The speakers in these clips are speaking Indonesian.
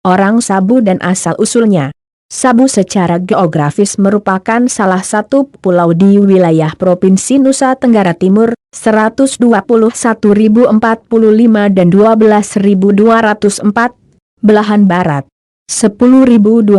orang Sabu dan asal-usulnya. Sabu secara geografis merupakan salah satu pulau di wilayah Provinsi Nusa Tenggara Timur, 121.045 dan 12.204, belahan barat 10.027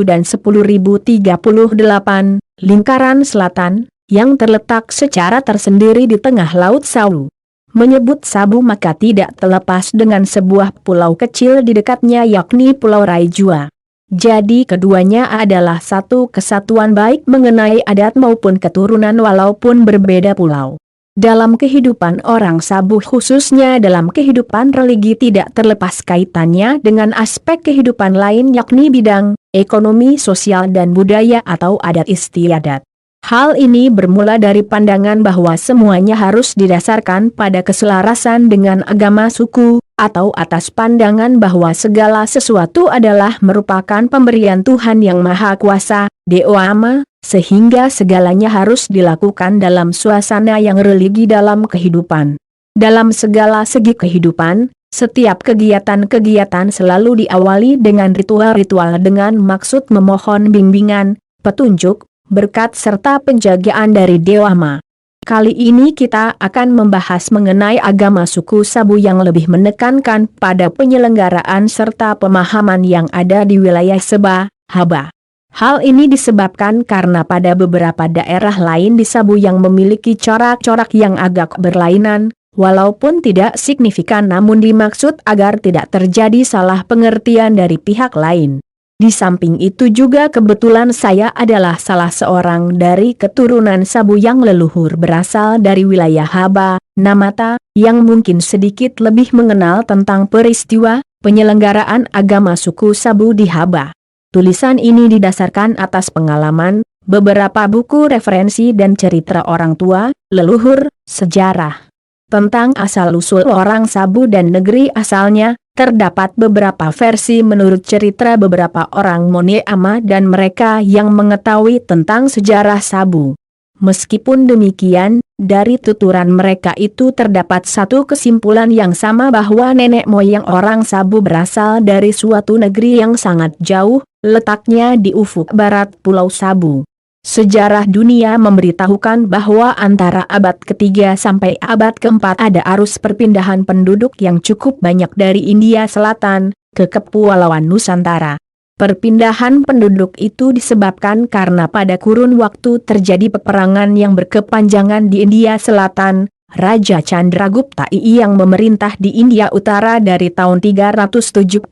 dan 10.038, lingkaran selatan, yang terletak secara tersendiri di tengah Laut Sabu. Menyebut Sabu maka tidak terlepas dengan sebuah pulau kecil di dekatnya yakni Pulau Raijua. Jadi keduanya adalah satu kesatuan baik mengenai adat maupun keturunan walaupun berbeda pulau. Dalam kehidupan orang Sabu khususnya dalam kehidupan religi tidak terlepas kaitannya dengan aspek kehidupan lain yakni bidang ekonomi sosial dan budaya atau adat istiadat. Hal ini bermula dari pandangan bahwa semuanya harus didasarkan pada keselarasan dengan agama suku, atau atas pandangan bahwa segala sesuatu adalah merupakan pemberian Tuhan Yang Maha Kuasa, Dewa Ama, sehingga segalanya harus dilakukan dalam suasana yang religi dalam kehidupan. Dalam segala segi kehidupan, setiap kegiatan-kegiatan selalu diawali dengan ritual-ritual dengan maksud memohon bimbingan, petunjuk, berkat serta penjagaan dari Dewa Ma. Kali ini kita akan membahas mengenai agama suku Sabu yang lebih menekankan pada penyelenggaraan serta pemahaman yang ada di wilayah Seba, Haba. Hal ini disebabkan karena pada beberapa daerah lain di Sabu yang memiliki corak-corak yang agak berlainan, walaupun tidak signifikan namun dimaksud agar tidak terjadi salah pengertian dari pihak lain. Di samping itu juga kebetulan saya adalah salah seorang dari keturunan Sabu yang leluhur berasal dari wilayah Haba, Namata, yang mungkin sedikit lebih mengenal tentang peristiwa penyelenggaraan agama suku Sabu di Haba. Tulisan ini didasarkan atas pengalaman, beberapa buku referensi dan cerita orang tua, leluhur, sejarah. Tentang asal-usul orang Sabu dan negeri asalnya, terdapat beberapa versi menurut cerita beberapa orang Mone Ama dan mereka yang mengetahui tentang sejarah Sabu. Meskipun demikian, dari tuturan mereka itu terdapat satu kesimpulan yang sama bahwa nenek moyang orang Sabu berasal dari suatu negeri yang sangat jauh, letaknya di ufuk barat Pulau Sabu. Sejarah dunia memberitahukan bahwa antara abad ketiga sampai abad keempat ada arus perpindahan penduduk yang cukup banyak dari India Selatan ke Kepulauan Nusantara. Perpindahan penduduk itu disebabkan karena pada kurun waktu terjadi peperangan yang berkepanjangan di India Selatan. Raja Chandragupta II yang memerintah di India Utara dari tahun 375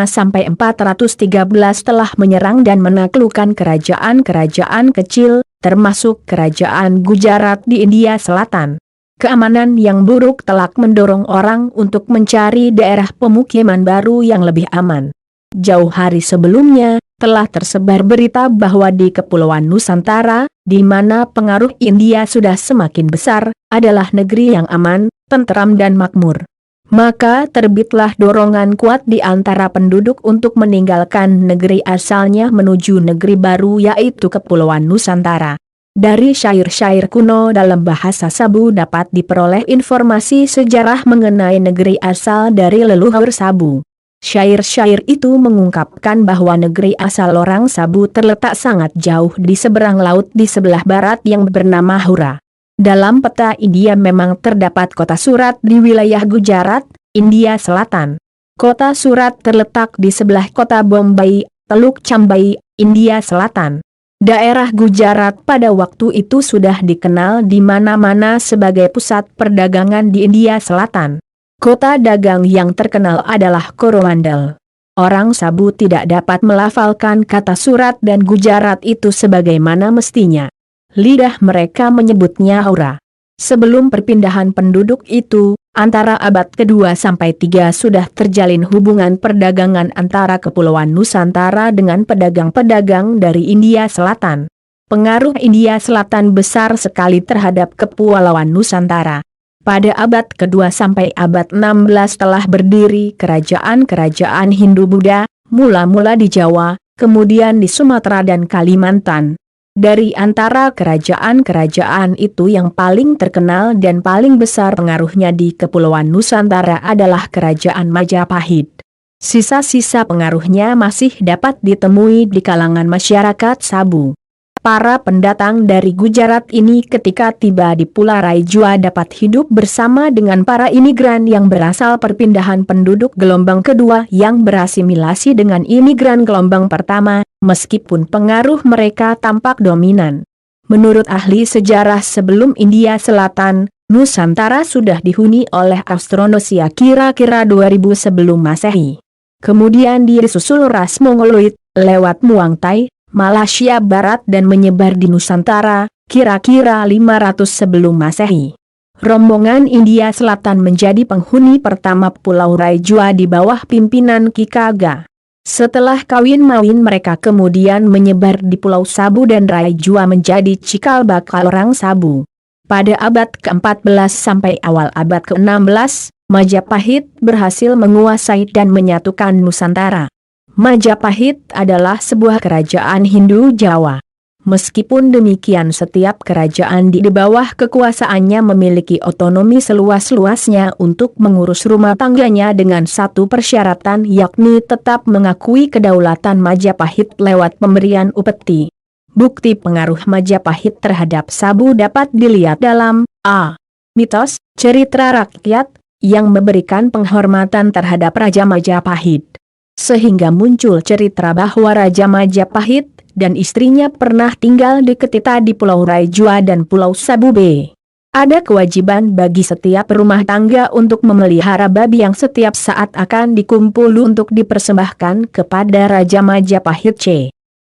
sampai 413 telah menyerang dan menaklukkan kerajaan-kerajaan kecil, termasuk kerajaan Gujarat di India Selatan. Keamanan yang buruk telah mendorong orang untuk mencari daerah pemukiman baru yang lebih aman. Jauh hari sebelumnya, telah tersebar berita bahwa di Kepulauan Nusantara, di mana pengaruh India sudah semakin besar, adalah negeri yang aman, tentram dan makmur. Maka terbitlah dorongan kuat di antara penduduk untuk meninggalkan negeri asalnya menuju negeri baru yaitu Kepulauan Nusantara. Dari syair-syair kuno dalam bahasa Sabu dapat diperoleh informasi sejarah mengenai negeri asal dari leluhur Sabu. Syair-syair itu mengungkapkan bahwa negeri asal orang Sabu terletak sangat jauh di seberang laut di sebelah barat yang bernama Hura. Dalam peta India memang terdapat kota Surat di wilayah Gujarat, India Selatan. Kota Surat terletak di sebelah kota Bombay, Teluk Chambai, India Selatan. Daerah Gujarat pada waktu itu sudah dikenal di mana-mana sebagai pusat perdagangan di India Selatan. Kota dagang yang terkenal adalah Coromandel. Orang Sabu tidak dapat melafalkan kata Surat dan Gujarat itu sebagaimana mestinya. Lidah mereka menyebutnya Hura. Sebelum perpindahan penduduk itu, antara abad kedua sampai tiga sudah terjalin hubungan perdagangan antara Kepulauan Nusantara dengan pedagang-pedagang dari India Selatan. Pengaruh India Selatan besar sekali terhadap Kepulauan Nusantara. Pada abad kedua sampai abad 16 telah berdiri kerajaan-kerajaan Hindu-Buddha, mula-mula di Jawa, kemudian di Sumatera dan Kalimantan. Dari antara kerajaan-kerajaan itu yang paling terkenal dan paling besar pengaruhnya di Kepulauan Nusantara adalah Kerajaan Majapahit. Sisa-sisa pengaruhnya masih dapat ditemui di kalangan masyarakat Sabu. Para pendatang dari Gujarat ini ketika tiba di Pulau Raijua dapat hidup bersama dengan para imigran yang berasal perpindahan penduduk gelombang kedua yang berasimilasi dengan imigran gelombang pertama, meskipun pengaruh mereka tampak dominan. Menurut ahli sejarah sebelum India Selatan, Nusantara sudah dihuni oleh Austronesia kira-kira 2000 sebelum Masehi. Kemudian disusul ras Mongoloid, lewat Muang Thai, Malaysia Barat dan menyebar di Nusantara, kira-kira 500 sebelum Masehi. Rombongan India Selatan menjadi penghuni pertama Pulau Raijua di bawah pimpinan Ki Kaga. Setelah kawin-mawin mereka kemudian menyebar di Pulau Sabu dan Raijua menjadi cikal bakal orang Sabu. Pada abad ke-14 sampai awal abad ke-16, Majapahit berhasil menguasai dan menyatukan Nusantara. Majapahit adalah sebuah kerajaan Hindu Jawa. Meskipun demikian setiap kerajaan di bawah kekuasaannya memiliki otonomi seluas-luasnya untuk mengurus rumah tangganya dengan satu persyaratan yakni tetap mengakui kedaulatan Majapahit lewat pemberian upeti. Bukti pengaruh Majapahit terhadap Sabu dapat dilihat dalam a. Mitos, cerita rakyat, yang memberikan penghormatan terhadap Raja Majapahit. Sehingga muncul cerita bahwa Raja Majapahit dan istrinya pernah tinggal di Ketita di Pulau Raijua dan Pulau Sabu B. Ada kewajiban bagi setiap rumah tangga untuk memelihara babi yang setiap saat akan dikumpul untuk dipersembahkan kepada Raja Majapahit C.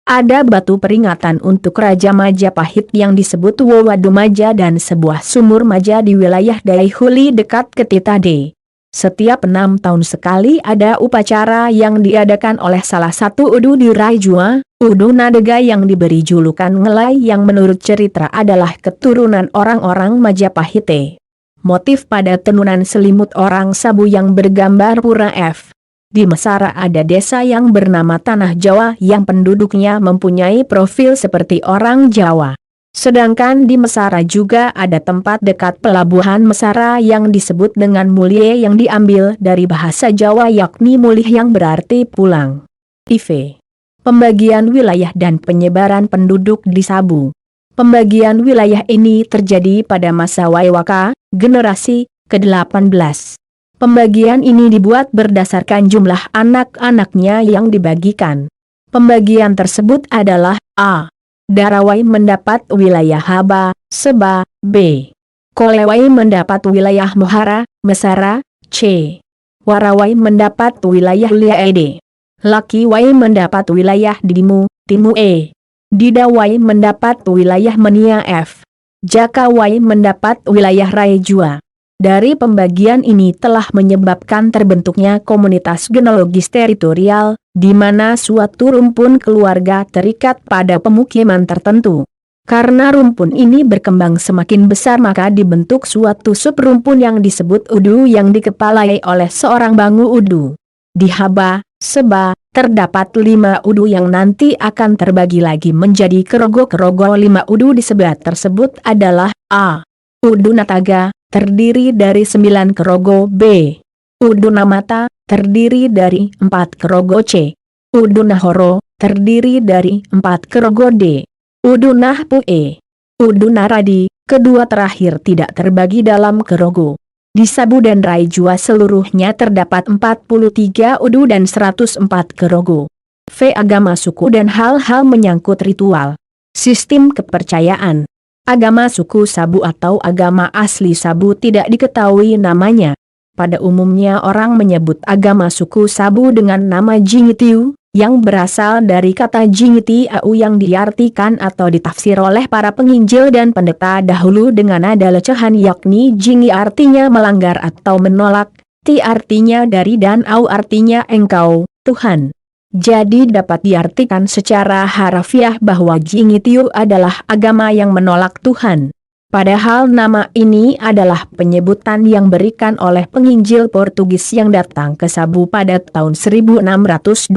Ada batu peringatan untuk Raja Majapahit yang disebut Wawadu Maja dan sebuah sumur Maja di wilayah Daihuli dekat Ketita D. Setiap 6 tahun sekali ada upacara yang diadakan oleh salah satu udu di Raijua, Udu Nadega yang diberi julukan Ngelai yang menurut cerita adalah keturunan orang-orang Majapahit. Motif pada tenunan selimut orang Sabu yang bergambar pura F. Di Mesara ada desa yang bernama Tanah Jawa yang penduduknya mempunyai profil seperti orang Jawa. Sedangkan di Mesara juga ada tempat dekat pelabuhan Mesara yang disebut dengan Mulye yang diambil dari bahasa Jawa yakni mulih yang berarti pulang. IV. Pembagian wilayah dan penyebaran penduduk di Sabu. Pembagian wilayah ini terjadi pada masa Waiwaka, generasi ke-18. Pembagian ini dibuat berdasarkan jumlah anak-anaknya yang dibagikan. Pembagian tersebut adalah a. Darawai mendapat wilayah Haba, Seba, B. Kolewai mendapat wilayah Mohara, Mesara, C. Warawai mendapat wilayah Liaede. Lakiwai mendapat wilayah Dimu, Timu E. Didawai mendapat wilayah Menia F. Jakawai mendapat wilayah Raijua. Dari pembagian ini telah menyebabkan terbentuknya komunitas genealogis teritorial, di mana suatu rumpun keluarga terikat pada pemukiman tertentu. Karena rumpun ini berkembang semakin besar maka dibentuk suatu subrumpun yang disebut Udu yang dikepalai oleh seorang Bangu Udu. Di Haba, Seba, terdapat 5 Udu yang nanti akan terbagi lagi menjadi kerogo-kerogo. 5 Udu di Seba tersebut adalah a. Udu Nataga, terdiri dari 9 kerogo. B. Udu Namata, terdiri dari 4 kerogo. C. Udu Nahoro, terdiri dari 4 kerogo. D. Udu Nahpu E. Udu Naradi, kedua terakhir tidak terbagi dalam kerogo. Di Sabu dan Raijua seluruhnya terdapat 43 Udu dan 104 kerogo. V. Agama suku dan hal-hal menyangkut ritual. Sistem kepercayaan. Agama suku Sabu atau agama asli Sabu tidak diketahui namanya. Pada umumnya orang menyebut agama suku Sabu dengan nama Jingitiu, yang berasal dari kata Jingitiau yang diartikan atau ditafsir oleh para penginjil dan pendeta dahulu dengan nada lecahan yakni Jingi artinya melanggar atau menolak, Ti artinya dari dan Au artinya engkau, Tuhan. Jadi dapat diartikan secara harafiah bahwa Jingitiu adalah agama yang menolak Tuhan. Padahal nama ini adalah penyebutan yang berikan oleh penginjil Portugis yang datang ke Sabu pada tahun 1625.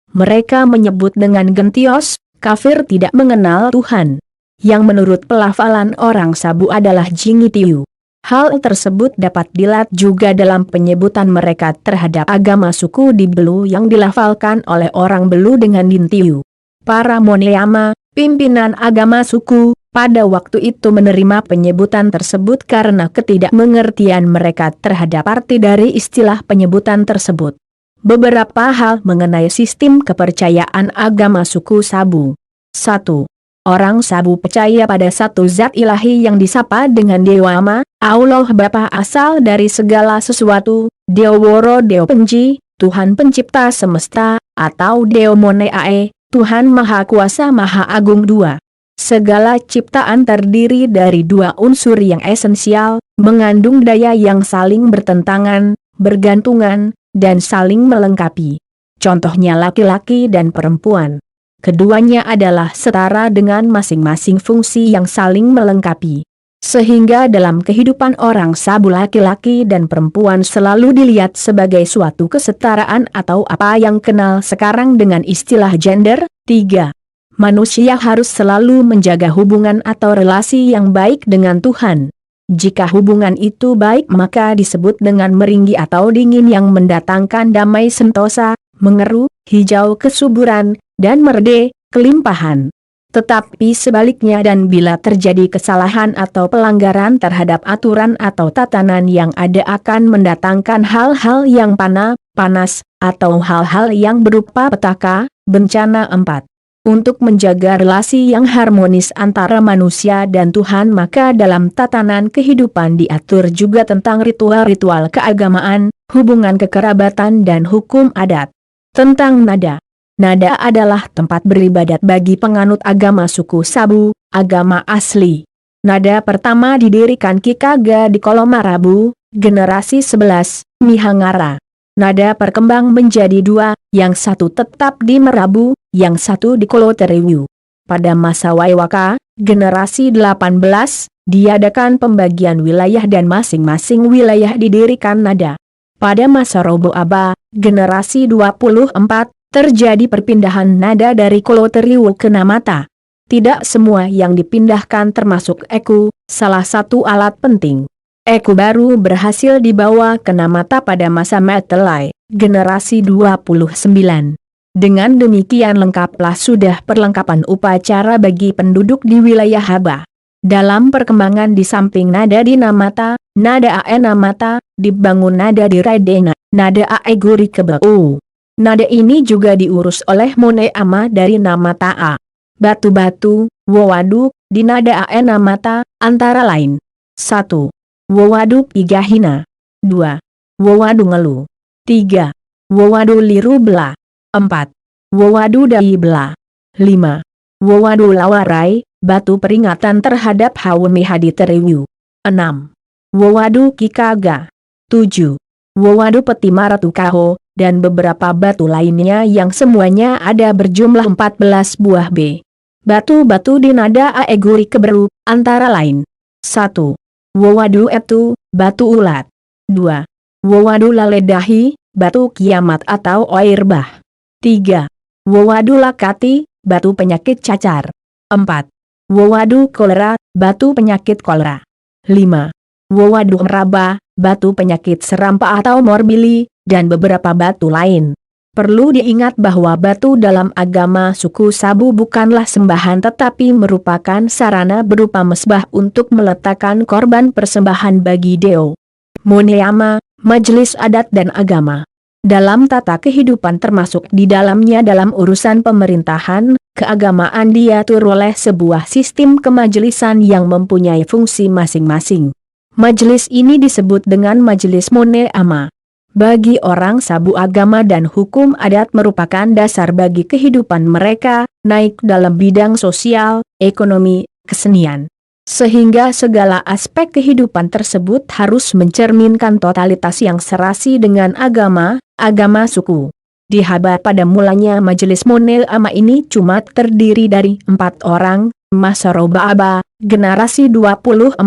Mereka menyebut dengan gentios, kafir tidak mengenal Tuhan. Yang menurut pelafalan orang Sabu adalah Jingitiu. Hal tersebut dapat dilihat juga dalam penyebutan mereka terhadap agama suku di Belu yang dilafalkan oleh orang Belu dengan Dintiu. Para Moneama, pimpinan agama suku, pada waktu itu menerima penyebutan tersebut karena ketidakmengertian mereka terhadap arti dari istilah penyebutan tersebut. Beberapa hal mengenai sistem kepercayaan agama suku Sabu. 1. Orang Sabu percaya pada satu zat ilahi yang disapa dengan Dewa Ma, Allah Bapa asal dari segala sesuatu, Deo Woro Deo Penji, Tuhan pencipta semesta, atau Deo Moneae, Tuhan Maha Kuasa Maha Agung. 2. Segala ciptaan terdiri dari dua unsur yang esensial, mengandung daya yang saling bertentangan, bergantungan, dan saling melengkapi. Contohnya laki-laki dan perempuan. Keduanya adalah setara dengan masing-masing fungsi yang saling melengkapi. Sehingga dalam kehidupan orang Sabu laki-laki dan perempuan selalu dilihat sebagai suatu kesetaraan atau apa yang kenal sekarang dengan istilah gender. 3. Manusia harus selalu menjaga hubungan atau relasi yang baik dengan Tuhan. Jika hubungan itu baik maka disebut dengan meringgi atau dingin yang mendatangkan damai sentosa, mengeru, hijau kesuburan, dan merde, kelimpahan. Tetapi sebaliknya dan bila terjadi kesalahan atau pelanggaran terhadap aturan atau tatanan yang ada akan mendatangkan hal-hal yang panas, atau hal-hal yang berupa petaka, bencana. 4. Untuk menjaga relasi yang harmonis antara manusia dan Tuhan maka dalam tatanan kehidupan diatur juga tentang ritual-ritual keagamaan, hubungan kekerabatan dan hukum adat. Tentang nada. Nada adalah tempat beribadat bagi penganut agama suku Sabu, agama asli. Nada pertama didirikan Ki Kaga di Kolomarabu, generasi 11, Mihangara. Nada berkembang menjadi dua, yang satu tetap di Merabu, yang satu di Koloteriu. Pada masa Waiwaka, generasi 18, diadakan pembagian wilayah dan masing-masing wilayah didirikan nada. Pada masa Robo Aba, generasi 24, terjadi perpindahan nada dari Koloteriu ke Namata. Tidak semua yang dipindahkan termasuk eku, salah satu alat penting. Eku baru berhasil dibawa ke Namata pada masa Metelai, generasi 29. Dengan demikian lengkaplah sudah perlengkapan upacara bagi penduduk di wilayah Haba. Dalam perkembangan di samping nada di Namata, nada Ae Namata, dibangun nada di Raidena, nada Ae Guri Kebau. Nada ini juga diurus oleh Moneama dari Namata A. Batu-batu, Wowaduk, di nada Ae Namata, antara lain. 1. Wowadu Pigahina. 2. Wowadu Ngelu. 3. Wowadu Liru Bela. 4. Wowadu Dai Bela. 5. Wowadu Lawarai, batu peringatan terhadap Hawemi Hadi Teriwu. 6. Wowadu Kikaga. 7. Wowadu Peti Maratu Kaho, dan beberapa batu lainnya yang semuanya ada berjumlah 14 buah B. Batu-batu di nada Aeguri Keberu, antara lain. 1. Wowadu Etu, batu ulat. 2. Wowadu Laledahi, batu kiamat atau Oirbah. 3. Wowadu Lakati, batu penyakit cacar. 4. Wowadu Kolera, batu penyakit kolera. 5. Wowadu Meraba, batu penyakit serampa atau morbili, dan beberapa batu lain. Perlu diingat bahwa batu dalam agama suku Sabu bukanlah sembahan tetapi merupakan sarana berupa mesbah untuk meletakkan korban persembahan bagi Deo. Moneama, majelis adat dan agama. Dalam tata kehidupan termasuk di dalamnya dalam urusan pemerintahan, keagamaan diatur oleh sebuah sistem kemajelisan yang mempunyai fungsi masing-masing. Majelis ini disebut dengan Majelis Moneama. Bagi orang Sabu agama dan hukum adat merupakan dasar bagi kehidupan mereka, naik dalam bidang sosial, ekonomi, kesenian. Sehingga segala aspek kehidupan tersebut harus mencerminkan totalitas yang serasi dengan agama suku. Di Haba pada mulanya Majelis Moneama ini cuma terdiri dari 4 orang, masa Roba Aba, generasi 24,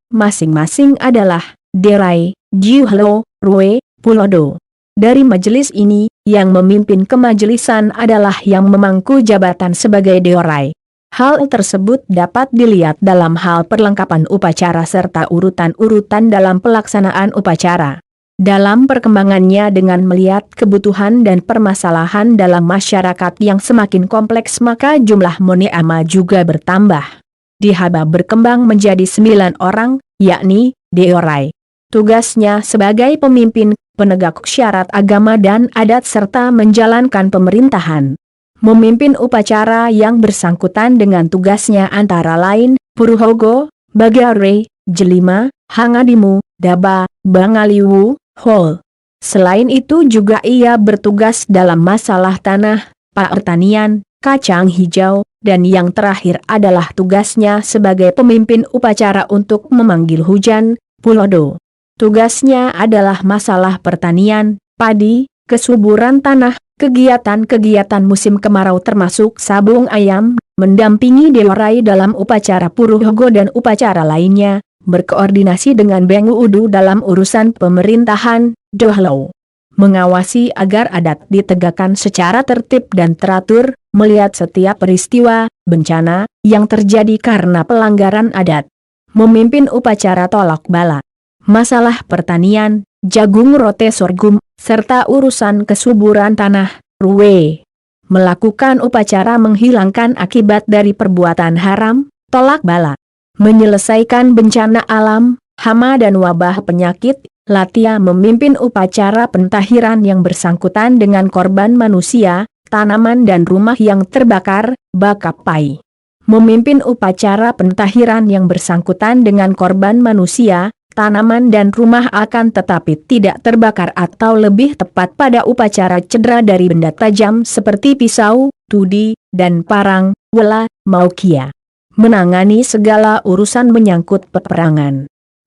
masing-masing adalah Derai, Jiuhlo, Rue, Pulodo. Dari majelis ini, yang memimpin kemajelisan adalah yang memangku jabatan sebagai Deorai. Hal tersebut dapat dilihat dalam hal perlengkapan upacara serta urutan-urutan dalam pelaksanaan upacara. Dalam perkembangannya dengan melihat kebutuhan dan permasalahan dalam masyarakat yang semakin kompleks, maka jumlah Moniama juga bertambah. Dihaba berkembang menjadi 9 orang, yakni Deorai. Tugasnya sebagai pemimpin, penegak syarat agama dan adat serta menjalankan pemerintahan. Memimpin upacara yang bersangkutan dengan tugasnya antara lain, Puruhogo, Bagare, Jelima, Hangadimu, Daba, Bangaliwu, Hol. Selain itu juga ia bertugas dalam masalah tanah, pertanian, kacang hijau, dan yang terakhir adalah tugasnya sebagai pemimpin upacara untuk memanggil hujan, Pulodo. Tugasnya adalah masalah pertanian, padi, kesuburan tanah, kegiatan-kegiatan musim kemarau termasuk sabung ayam, mendampingi Deorai dalam upacara Puruhogo dan upacara lainnya, berkoordinasi dengan Bengu Udu dalam urusan pemerintahan, Dohlo. Mengawasi agar adat ditegakkan secara tertib dan teratur, melihat setiap peristiwa, bencana, yang terjadi karena pelanggaran adat. Memimpin upacara tolak bala. Masalah pertanian, jagung rote sorghum, serta urusan kesuburan tanah, ruwe. Melakukan upacara menghilangkan akibat dari perbuatan haram, tolak bala. Menyelesaikan bencana alam, hama dan wabah penyakit, Latia memimpin upacara pentahiran yang bersangkutan dengan korban manusia, tanaman dan rumah yang terbakar, bakapai. Memimpin upacara pentahiran yang bersangkutan dengan korban manusia, tanaman dan rumah akan tetapi tidak terbakar atau lebih tepat pada upacara cedera dari benda tajam seperti pisau, tudi, dan parang, wela, maukia. Menangani segala urusan menyangkut peperangan.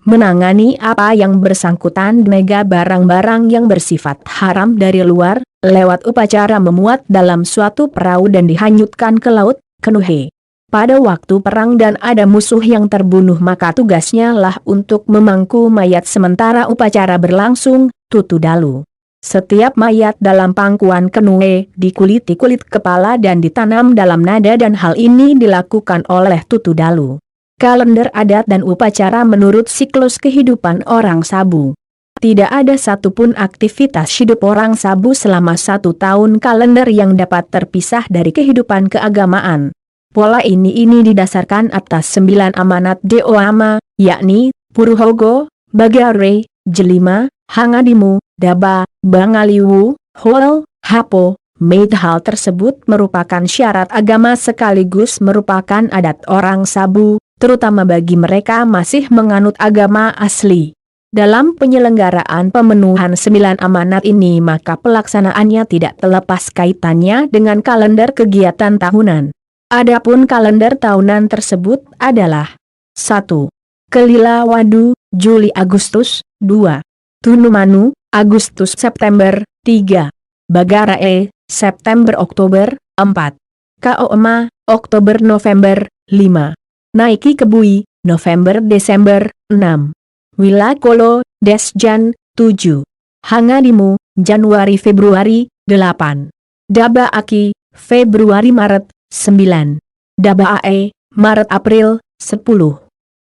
Menangani apa yang bersangkutan dengan barang-barang yang bersifat haram dari luar, lewat upacara memuat dalam suatu perahu dan dihanyutkan ke laut, Kenuhe. Pada waktu perang dan ada musuh yang terbunuh maka tugasnya lah untuk memangku mayat sementara upacara berlangsung, Tutudalu. Setiap mayat dalam pangkuan Kenuhe dikuliti kulit kepala dan ditanam dalam nada dan hal ini dilakukan oleh Tutudalu. Kalender adat dan upacara menurut siklus kehidupan orang Sabu. Tidak ada satupun aktivitas hidup orang Sabu selama 1 tahun kalender yang dapat terpisah dari kehidupan keagamaan. Pola ini didasarkan atas 9 amanat Deoama, yakni, Puruhogo, Bagare, Jelima, Hangadimu, Daba, Bangaliwu, Hol, Hapo, Meit. Hal tersebut merupakan syarat agama sekaligus merupakan adat orang Sabu, terutama bagi mereka masih menganut agama asli. Dalam penyelenggaraan pemenuhan 9 amanat ini maka pelaksanaannya tidak terlepas kaitannya dengan kalender kegiatan tahunan. Adapun kalender tahunan tersebut adalah 1. Kelila Wadu, Juli-Agustus, 2. Tunumanu, Agustus-September, 3. Bagarae, September-Oktober, 4. Kaoma, Oktober-November, 5. Naiki Kebui, November-Desember, 6. Wilakolo, Desjan, 7. Hangadimu, Januari-Februari, 8. Daba Aki, Februari-Maret, 9. Daba Ae, Maret-April, 10.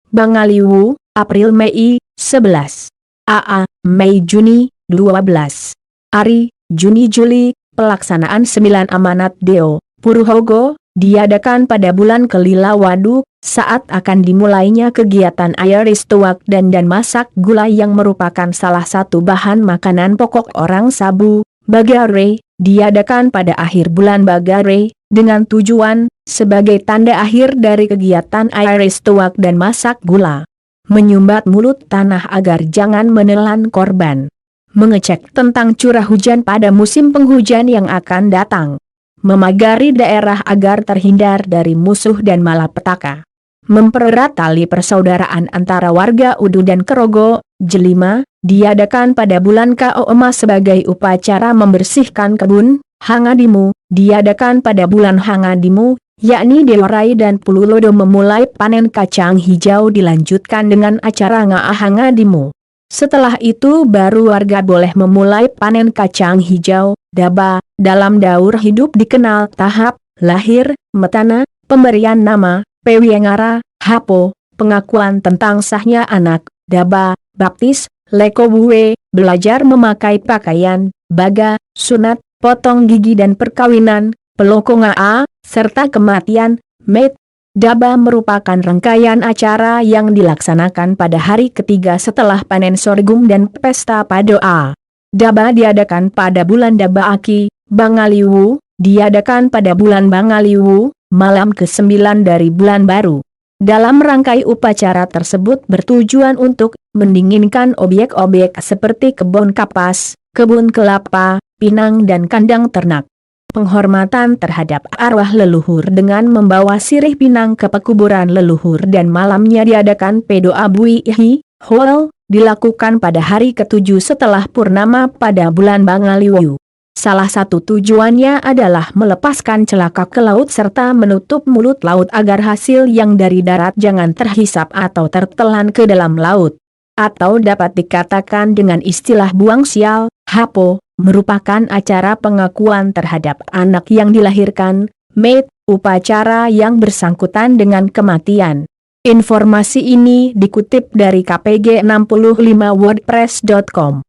Bangaliwu, April-Mei, 11. Aa, Mei-Juni, 12. Ari, Juni-Juli. Pelaksanaan 9 amanat Deo, Puruhogo, diadakan pada bulan Kelila Wadu, saat akan dimulainya kegiatan air istuak dan masak gula yang merupakan salah satu bahan makanan pokok orang Sabu. Bagare, diadakan pada akhir bulan Bagare, dengan tujuan, sebagai tanda akhir dari kegiatan air istuak dan masak gula. Menyumbat mulut tanah agar jangan menelan korban. Mengecek tentang curah hujan pada musim penghujan yang akan datang. Memagari daerah agar terhindar dari musuh dan malapetaka. Mempererat tali persaudaraan antara warga Udu dan Kerogo, Jelima, diadakan pada bulan Kaoma sebagai upacara membersihkan kebun. Hangadimu, diadakan pada bulan Hangadimu, yakni Deorai dan Pululodo memulai panen kacang hijau dilanjutkan dengan acara Nga'ah Hangadimu. Setelah itu baru warga boleh memulai panen kacang hijau, Daba. Dalam daur hidup dikenal tahap, lahir, metana, pemberian nama, Pewiyangara, Hapo, pengakuan tentang sahnya anak, Daba, baptis, Lekobue, belajar memakai pakaian, baga, sunat, potong gigi dan perkawinan, pelokonga, serta kematian, Met. Daba merupakan rangkaian acara yang dilaksanakan pada hari ketiga setelah panen sorghum dan pesta padoa. Daba diadakan pada bulan Daba Aki, Bangaliwu, diadakan pada bulan Bangaliwu, malam ke-9 dari bulan baru. Dalam rangkai upacara tersebut bertujuan untuk mendinginkan objek-objek seperti kebun kapas, kebun kelapa, pinang dan kandang ternak. Penghormatan terhadap arwah leluhur dengan membawa sirih pinang ke pekuburan leluhur dan malamnya diadakan pedoa buihi, hol, dilakukan pada hari ke-7 setelah purnama pada bulan Bangaliwu. Salah satu tujuannya adalah melepaskan celaka ke laut serta menutup mulut laut agar hasil yang dari darat jangan terhisap atau tertelan ke dalam laut. Atau dapat dikatakan dengan istilah buang sial, Hapo, merupakan acara pengakuan terhadap anak yang dilahirkan, Met, upacara yang bersangkutan dengan kematian. Informasi ini dikutip dari kpg65wordpress.com.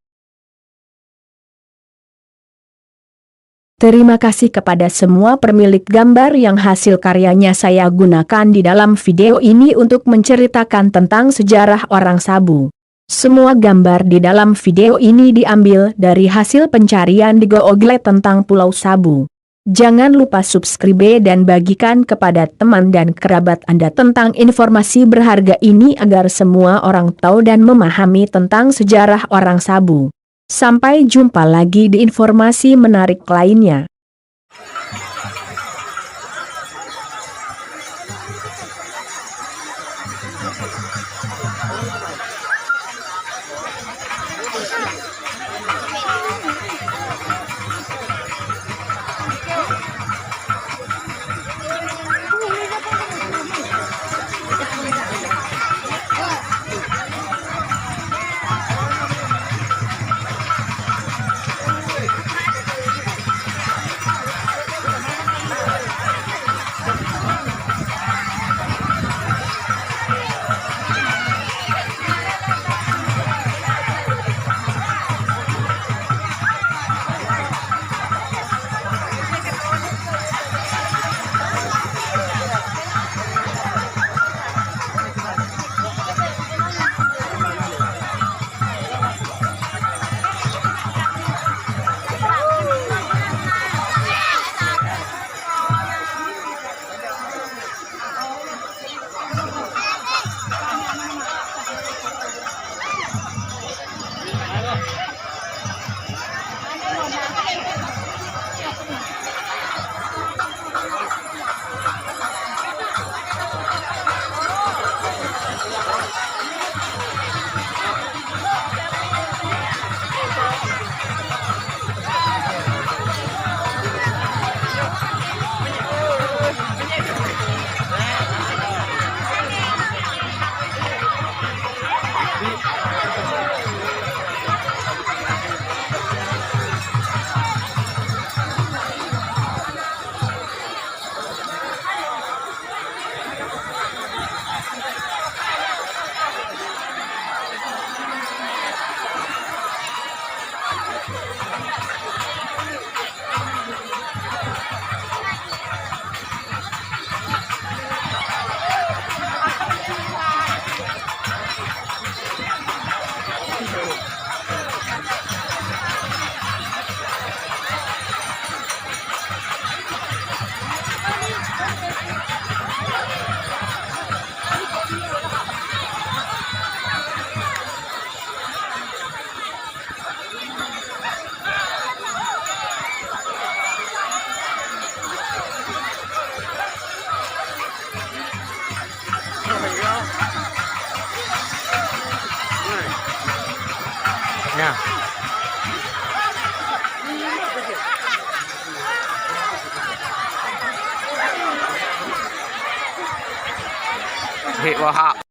Terima kasih kepada semua pemilik gambar yang hasil karyanya saya gunakan di dalam video ini untuk menceritakan tentang sejarah orang Sabu. Semua gambar di dalam video ini diambil dari hasil pencarian di Google tentang Pulau Sabu. Jangan lupa subscribe dan bagikan kepada teman dan kerabat Anda tentang informasi berharga ini agar semua orang tahu dan memahami tentang sejarah orang Sabu. Sampai jumpa lagi di informasi menarik lainnya. Nha. Hit vào hạ.